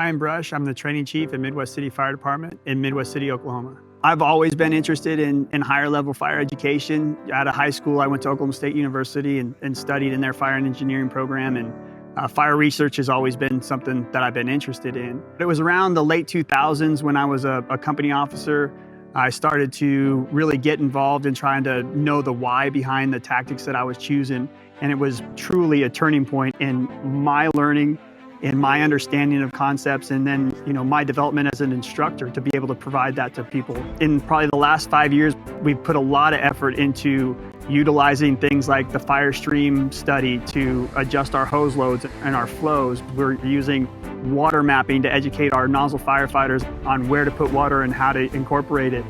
I'm Brush. I'm the training chief at Midwest City Fire Department in Midwest City, Oklahoma. I've always been interested in higher level fire education. Out of high school, I went to Oklahoma State University and studied in their fire and engineering program. And fire research has always been something that I've been interested in. It was around the late 2000s when I was a company officer. I started to really get involved in trying to know the why behind the tactics that I was choosing. And it was truly a turning point in my learning, in my understanding of concepts, and then, my development as an instructor to be able to provide that to people. In probably the last 5 years, we've put a lot of effort into utilizing things like the fire stream study to adjust our hose loads and our flows. We're using water mapping to educate our nozzle firefighters on where to put water and how to incorporate it.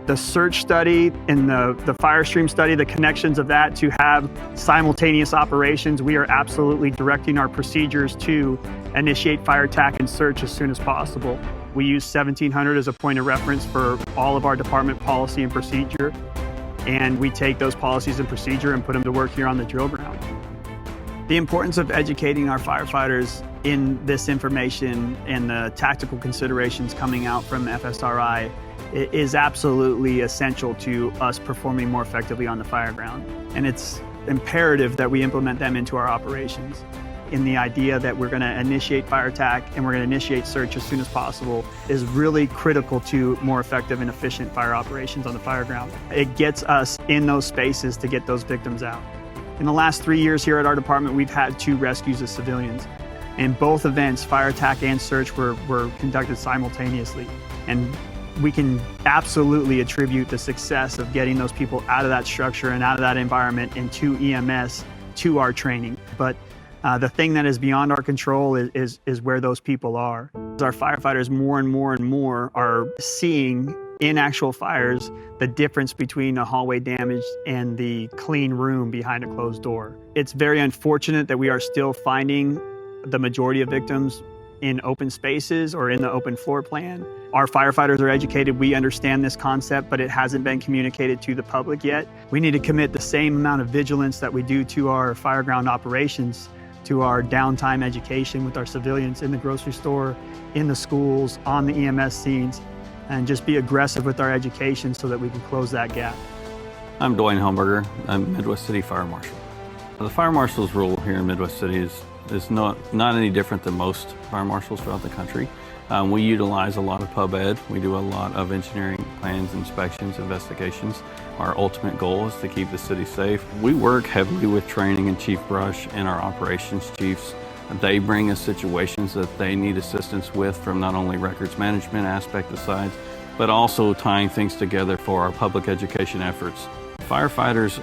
The search study and the fire stream study, the connections of that to have simultaneous operations, we are absolutely directing our procedures to initiate fire attack and search as soon as possible. We use 1700 as a point of reference for all of our department policy and procedure, and we take those policies and procedure and put them to work here on the drill ground. The importance of educating our firefighters in this information and the tactical considerations coming out from FSRI is absolutely essential to us performing more effectively on the fire ground. And it's imperative that we implement them into our operations. In the idea that we're going to initiate fire attack and we're going to initiate search as soon as possible is really critical to more effective and efficient fire operations on the fire ground. It gets us in those spaces to get those victims out. In the last 3 years here at our department, we've had 2 rescues of civilians. In both events, fire attack and search were conducted simultaneously. And we can absolutely attribute the success of getting those people out of that structure and out of that environment into EMS to our training. But the thing that is beyond our control is where those people are. Our firefighters more and more are seeing in actual fires the difference between a hallway damage and the clean room behind a closed door. It's very unfortunate that we are still finding the majority of victims in open spaces or in the open floor plan. Our firefighters are educated, we understand this concept, but it hasn't been communicated to the public yet. We need to commit the same amount of vigilance that we do to our fire ground operations, to our downtime education with our civilians in the grocery store, in the schools, on the EMS scenes, and just be aggressive with our education so that we can close that gap. I'm Dwayne Helmberger. I'm Midwest City Fire Marshal. The Fire Marshal's role here in Midwest City is not any different than most fire marshals throughout the country. We utilize a lot of pub ed. We do a lot of engineering plans, inspections, investigations. Our ultimate goal is to keep the city safe. We work heavily with training and Chief Brush and our operations chiefs. They bring us situations that they need assistance with from not only records management aspect of sides, but also tying things together for our public education efforts. Firefighters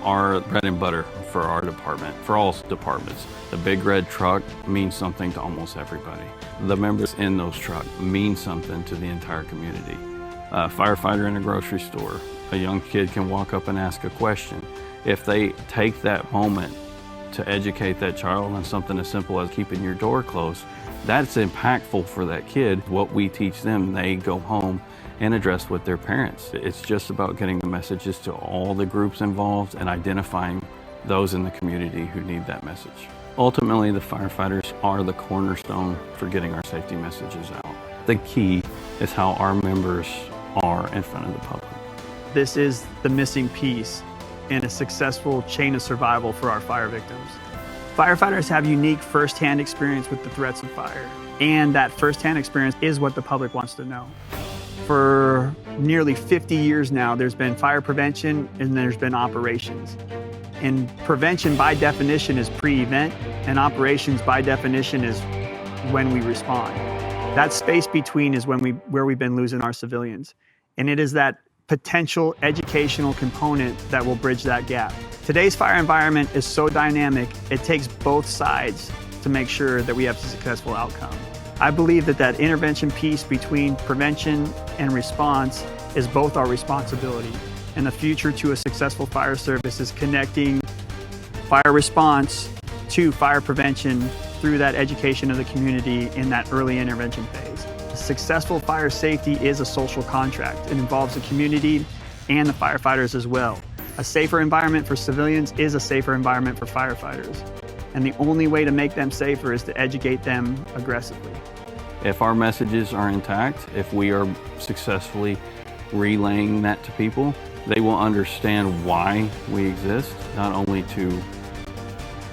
are bread and butter for our department, for all departments. The big red truck means something to almost everybody. The members in those trucks mean something to the entire community. A firefighter in a grocery store, a young kid can walk up and ask a question. If they take that moment to educate that child on something as simple as keeping your door closed, that's impactful for that kid. What we teach them, they go home and address with their parents. It's just about getting the messages to all the groups involved and identifying those in the community who need that message. Ultimately, the firefighters are the cornerstone for getting our safety messages out. The key is how our members are in front of the public. This is the missing piece in a successful chain of survival for our fire victims. Firefighters have unique firsthand experience with the threats of fire, and that firsthand experience is what the public wants to know. For nearly 50 years now, there's been fire prevention and there's been operations. And prevention by definition is pre-event, and operations by definition is when we respond. That space between is where we've been losing our civilians. And it is that potential educational component that will bridge that gap. Today's fire environment is so dynamic, it takes both sides to make sure that we have a successful outcome. I believe that intervention piece between prevention and response is both our responsibility. And the future to a successful fire service is connecting fire response to fire prevention through that education of the community in that early intervention phase. Successful fire safety is a social contract. It involves the community and the firefighters as well. A safer environment for civilians is a safer environment for firefighters. And the only way to make them safer is to educate them aggressively. If our messages are intact, if we are successfully relaying that to people, they will understand why we exist, not only to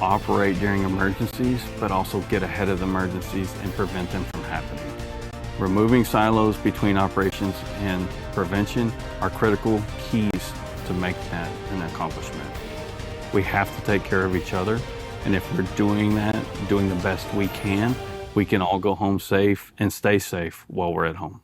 operate during emergencies, but also get ahead of the emergencies and prevent them from happening. Removing silos between operations and prevention are critical keys to make that an accomplishment. We have to take care of each other, and if we're doing that, doing the best we can all go home safe and stay safe while we're at home.